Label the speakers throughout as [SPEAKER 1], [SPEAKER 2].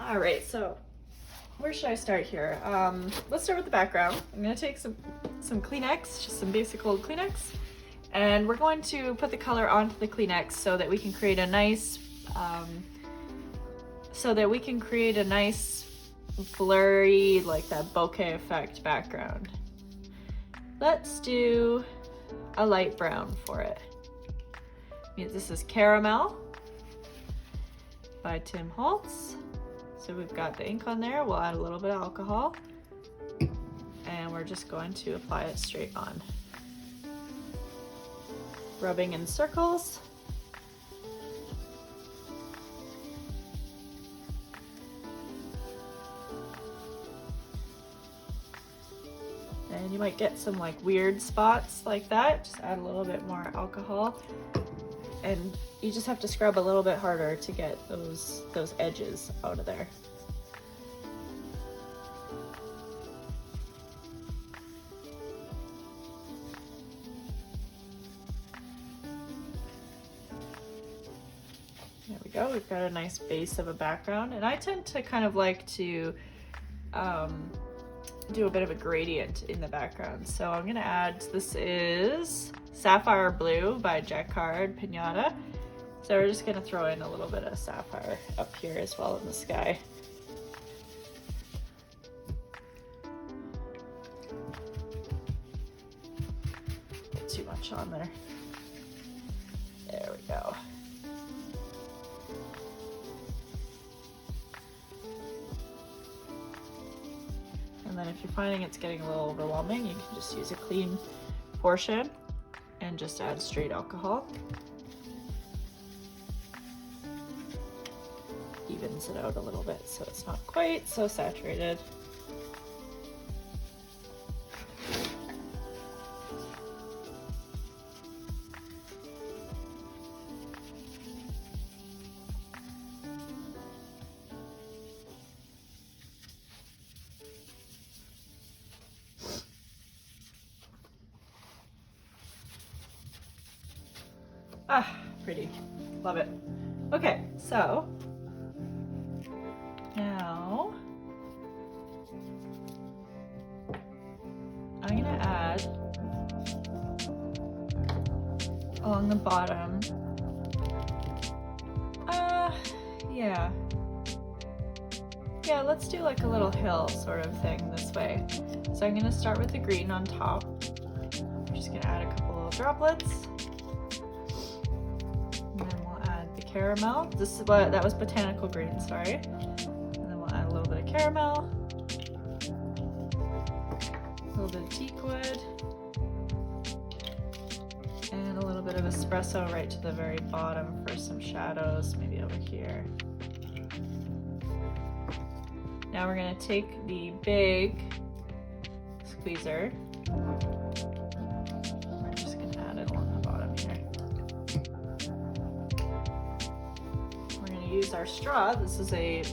[SPEAKER 1] All right, so where should I start here? Let's start with the background. I'm gonna take some Kleenex, just some basic old Kleenex, and we're going to put the color onto the Kleenex so that we can create a nice, blurry, like that bokeh effect background. Let's do a light brown for it. This is Caramel by Tim Holtz. So we've got the ink on there. We'll add a little bit of alcohol and we're just going to apply it straight on. Rubbing in circles. And you might get some like weird spots like that. Just add a little bit more alcohol. And you just have to scrub a little bit harder to get those edges out of there. There we go, we've got a nice base of a background. And I tend to kind of like to do a bit of a gradient in the background. So I'm gonna add, this is Sapphire Blue by Jacquard Pinata. So we're just gonna throw in a little bit of sapphire up here as well in the sky. Get too much on there. There we go. And then if you're finding it's getting a little overwhelming, you can just use a clean portion and just add straight alcohol. Evens it out a little bit so it's not quite so saturated. Ah, pretty. Love it. Okay, so now I'm gonna add along the bottom. Yeah, let's do like a little hill sort of thing this way. So I'm gonna start with the green on top. I'm just gonna add a couple of droplets. And then we'll add the caramel. That was botanical green, sorry. And then we'll add a little bit of caramel. A little bit of teak wood. And a little bit of espresso right to the very bottom for some shadows, maybe over here. Now we're gonna take the big squeezer. We're just gonna add it along the bottom here. We're gonna use our straw. This is a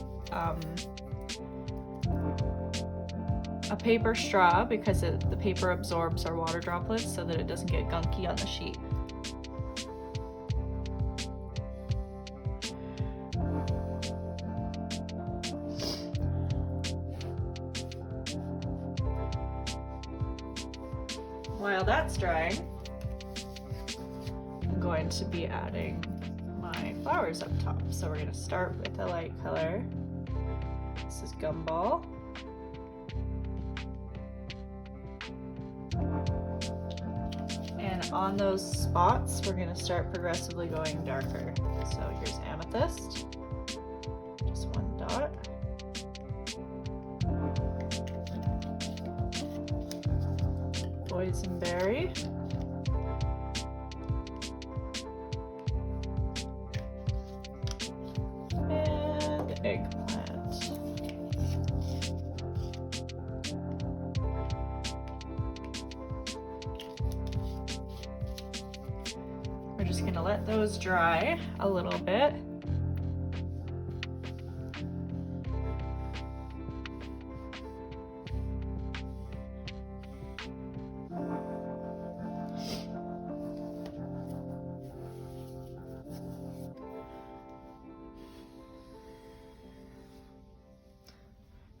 [SPEAKER 1] paper straw because the paper absorbs our water droplets so that it doesn't get gunky on the sheet. While that's drying, I'm going to be adding my flowers up top. So we're going to start with a light color. This is Gumball. And on those spots, we're going to start progressively going darker. So here's Amethyst, just one dot. Boysenberry. And Eggplant. We're just going to let those dry a little bit.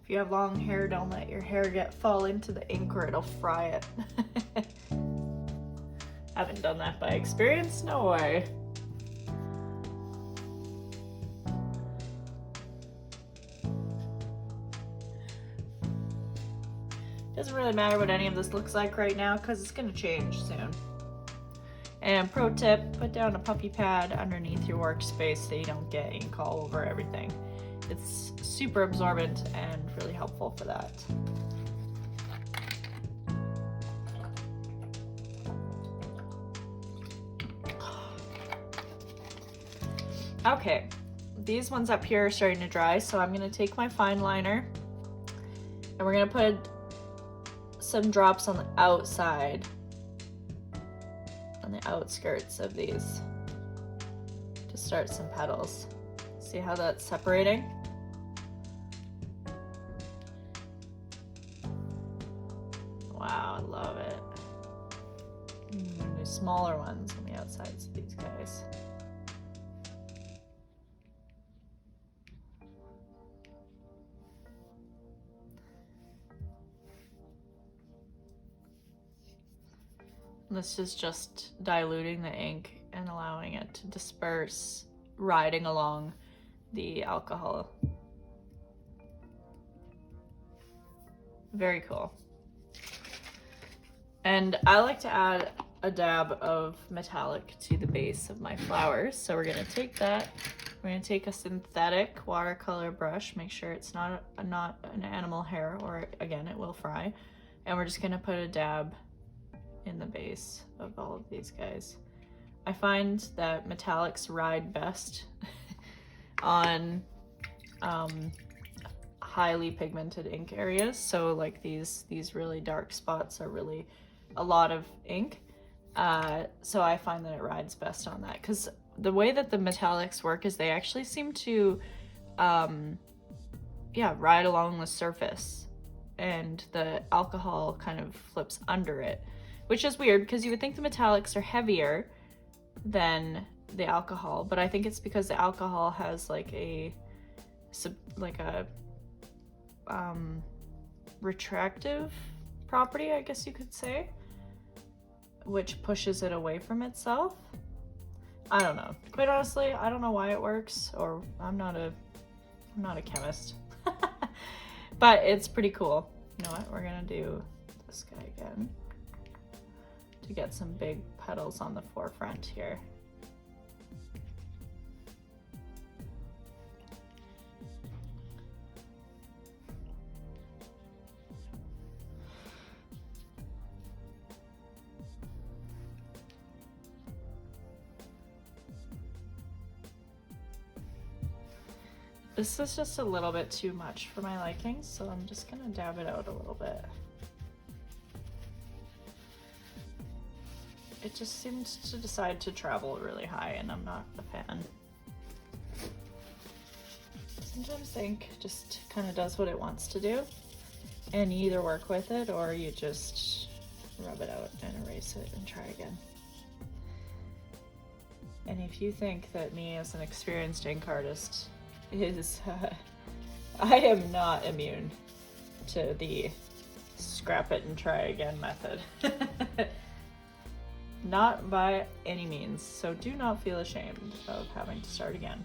[SPEAKER 1] If you have long hair, don't let your hair fall into the ink or it'll fry it. Haven't done that by experience, no way. Doesn't really matter what any of this looks like right now because it's gonna change soon. And pro tip, put down a puffy pad underneath your workspace so you don't get ink all over everything. It's super absorbent and really helpful for that. Okay, these ones up here are starting to dry, so I'm gonna take my fine liner and we're gonna put some drops on the outside, on the outskirts of these to start some petals. See how that's separating? Wow, I love it. Do smaller ones on the outsides of these guys. This is just diluting the ink and allowing it to disperse, riding along the alcohol. Very cool. And I like to add a dab of metallic to the base of my flowers. So we're gonna take that, we're gonna take a synthetic watercolor brush, make sure it's not an animal hair, or again, it will fry. And we're just gonna put a dab in the base of all of these guys. I find that metallics ride best on highly pigmented ink areas. So like these really dark spots are really a lot of ink. So I find that it rides best on that, because the way that the metallics work is they actually seem to ride along the surface, and the alcohol kind of flips under it, which is weird because you would think the metallics are heavier than the alcohol, but I think it's because the alcohol has like a retractive property, I guess you could say, which pushes it away from itself. I don't know. Quite honestly, I don't know why it works, or I'm not a chemist. But it's pretty cool. You know what? We're gonna do this guy again to get some big petals on the forefront here. This is just a little bit too much for my liking, so I'm just gonna dab it out a little bit. It just seems to decide to travel really high, and I'm not a fan. Sometimes the ink just kind of does what it wants to do, and you either work with it or you just rub it out and erase it and try again. And if you think that me as an experienced ink artist is, I am not immune to the scrap it and try again method. Not by any means, so do not feel ashamed of having to start again.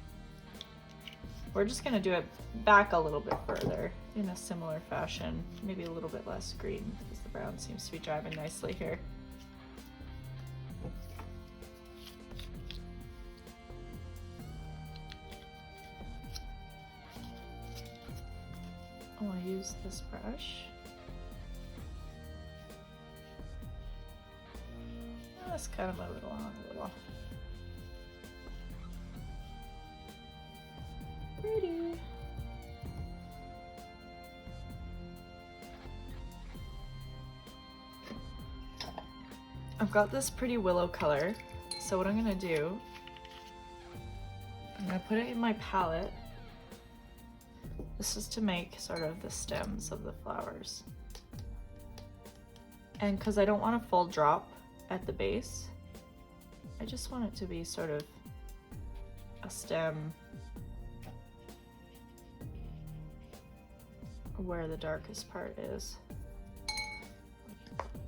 [SPEAKER 1] We're just gonna do it back a little bit further in a similar fashion, maybe a little bit less green because the brown seems to be driving nicely here. I'll use this brush. Let's kind of move it along a little. Pretty. I've got this pretty willow color, so what I'm gonna do, I'm gonna put it in my palette. This is to make sort of the stems of the flowers. And because I don't want a full drop at the base, I just want it to be sort of a stem where the darkest part is.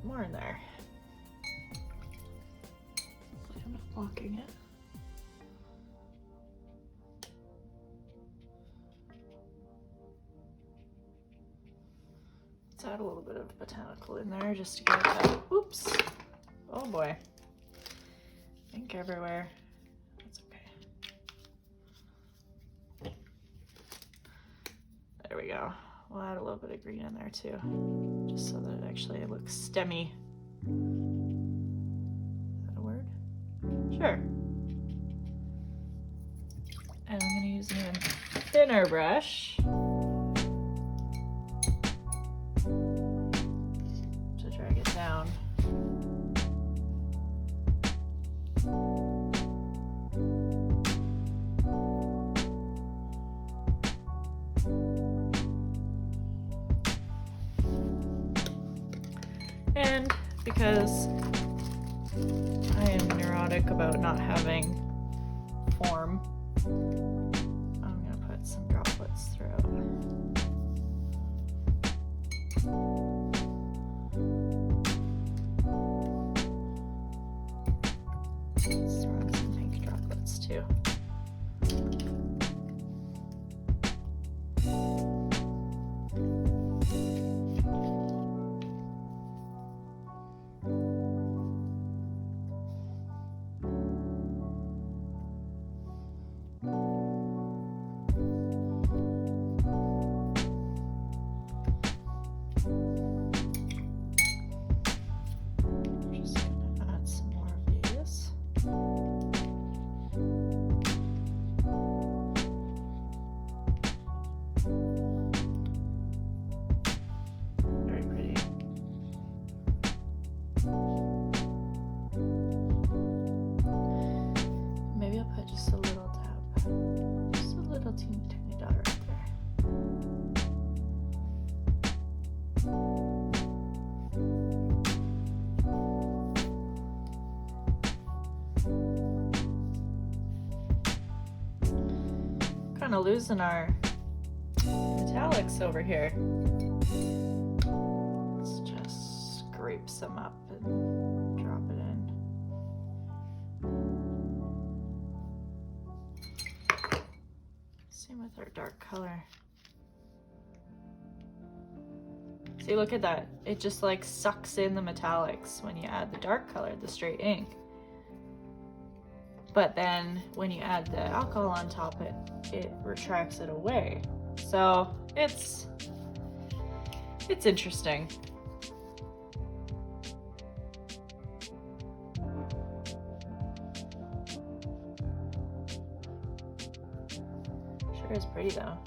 [SPEAKER 1] More in there. Hopefully I'm not blocking it. Let's add a little bit of botanical in there just to get that. Oops. Oh boy. Ink everywhere. That's okay. There we go. We'll add a little bit of green in there too, just so that it actually looks stemmy. Is that a word? Sure. And I'm gonna use an even thinner brush to drag it down. And because I am neurotic about not having form, I'm gonna put some droplets throughout. Let's throw in some pink droplets too. Kind of losing our metallics over here. Let's just scrape some up and drop it in. Same with our dark color. See, look at that. It just like sucks in the metallics when you add the dark color, the straight ink. But then when you add the alcohol on top, it retracts it away. So it's interesting. Sure is pretty though.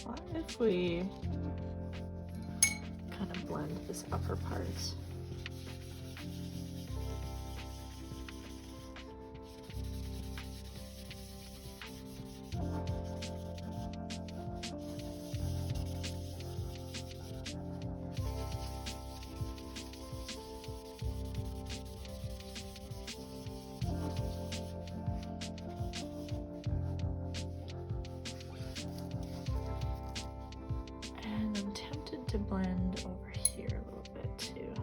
[SPEAKER 1] What if we kind of blend this upper part? To blend over here a little bit too.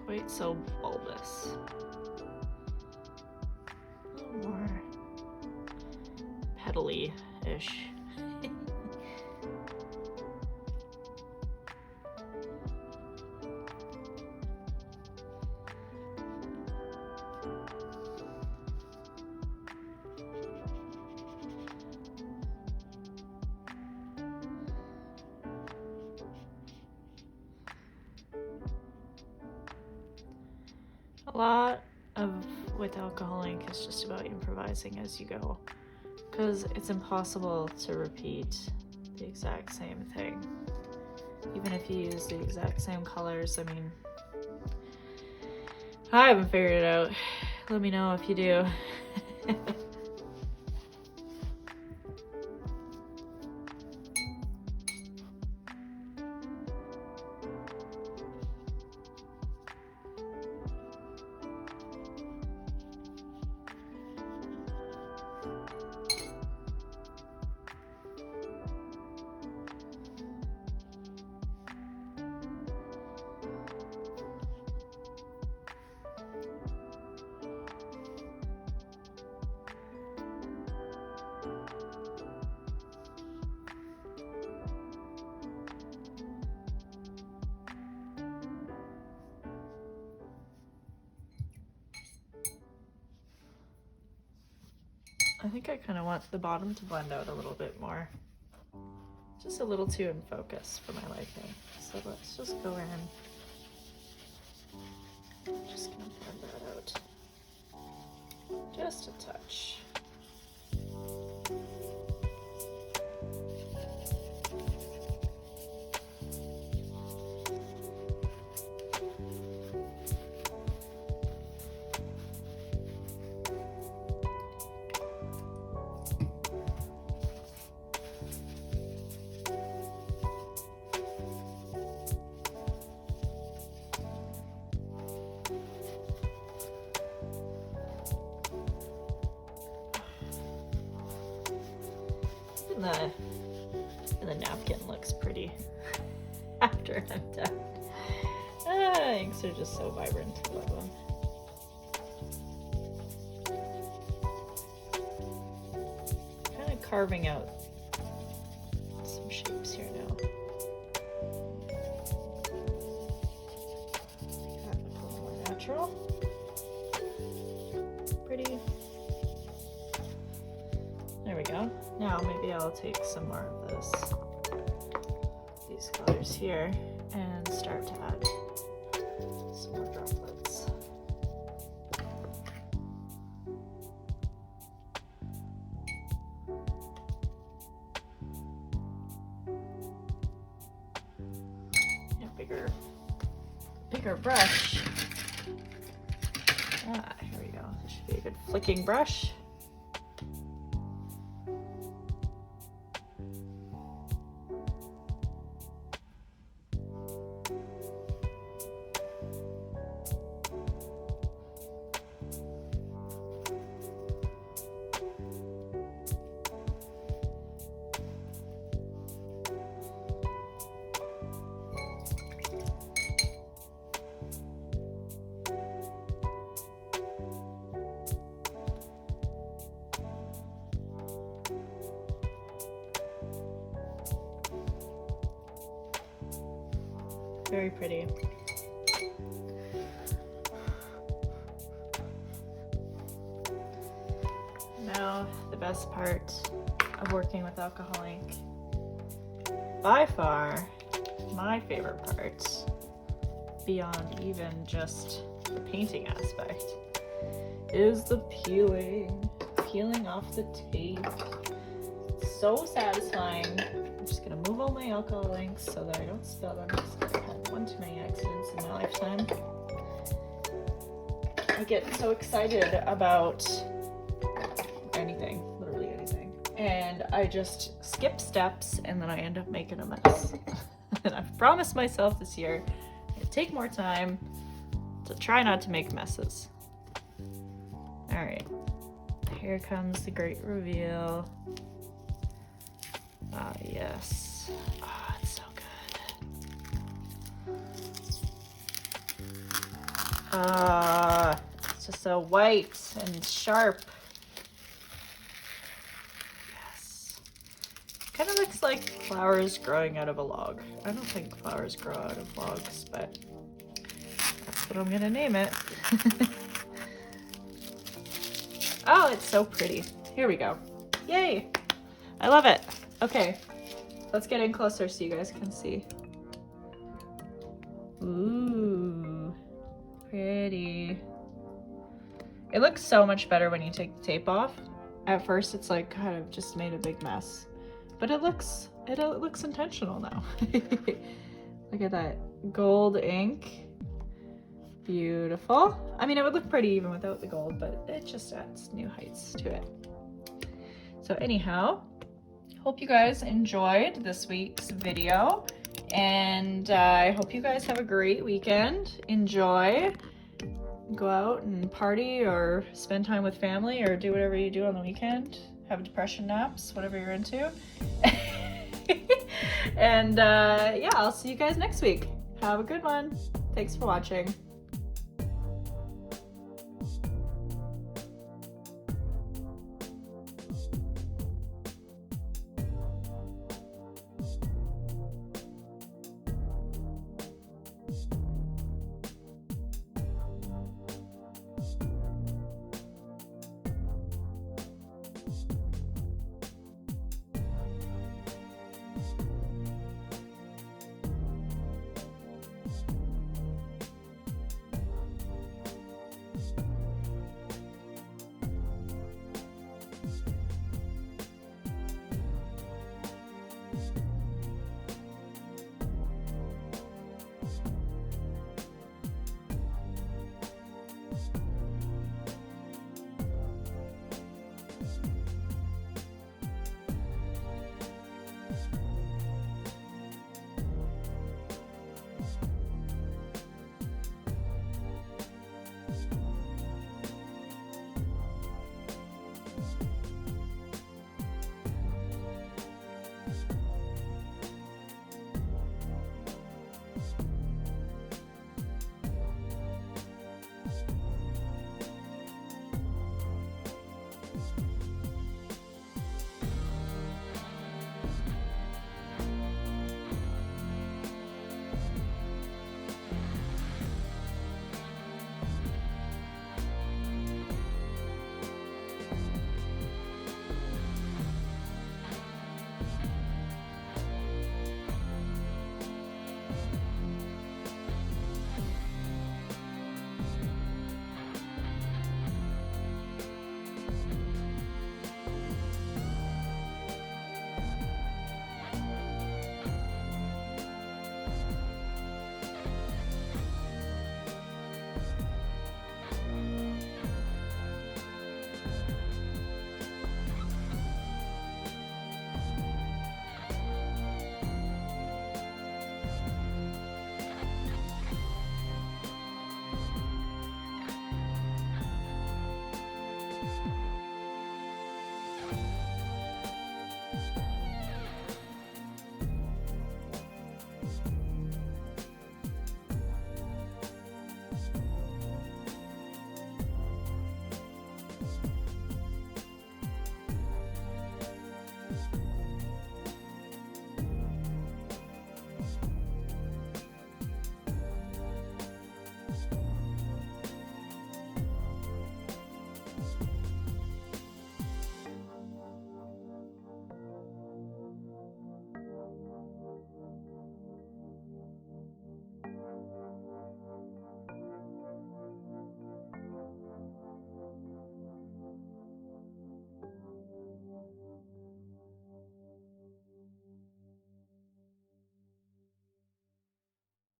[SPEAKER 1] quite so bulbous. A little more petally-ish. A lot of with alcohol ink is just about improvising as you go, because it's impossible to repeat the exact same thing. Even if you use the exact same colors, I mean, I haven't figured it out. Let me know if you do. I think I kind of want the bottom to blend out a little bit more. Just a little too in focus for my liking. So let's just go in. I'm just gonna blend that out. Just a touch. And the napkin looks pretty after I'm done. Inks are just so vibrant. I love them. Kind of carving out some shapes here now. Make that look a little more natural. Pretty. There we go. Now maybe I'll take some more of these colors here and start to add some more droplets. Yeah, bigger brush. Here we go. This should be a good flicking brush. Very pretty. Now, the best part of working with alcohol ink, by far my favorite part, beyond even just the painting aspect, is the peeling off the tape. It's so satisfying. I'm just gonna move all my alcohol inks so that I don't spill them, because I've had one too many accidents in my lifetime. I get so excited about anything, literally anything, and I just skip steps and then I end up making a mess. And I've promised myself this year to take more time to try not to make messes. All right, here comes the great reveal. Ah, yes. Ah, it's so good. It's just so white and sharp. Yes. Kind of looks like flowers growing out of a log. I don't think flowers grow out of logs, but that's what I'm gonna name it. Oh, it's so pretty. Here we go. Yay! I love it. Okay, let's get in closer so you guys can see. Ooh, pretty. It looks so much better when you take the tape off. At first, it's like kind of just made a big mess, but it looks intentional now. Look at that gold ink. Beautiful. I mean, it would look pretty even without the gold, but it just adds new heights to it. So anyhow, hope you guys enjoyed this week's video, and I hope you guys have a great weekend. Enjoy. Go out and party or spend time with family or do whatever you do on the weekend. Have depression naps, whatever you're into. And yeah, I'll see you guys next week. Have a good one. Thanks for watching.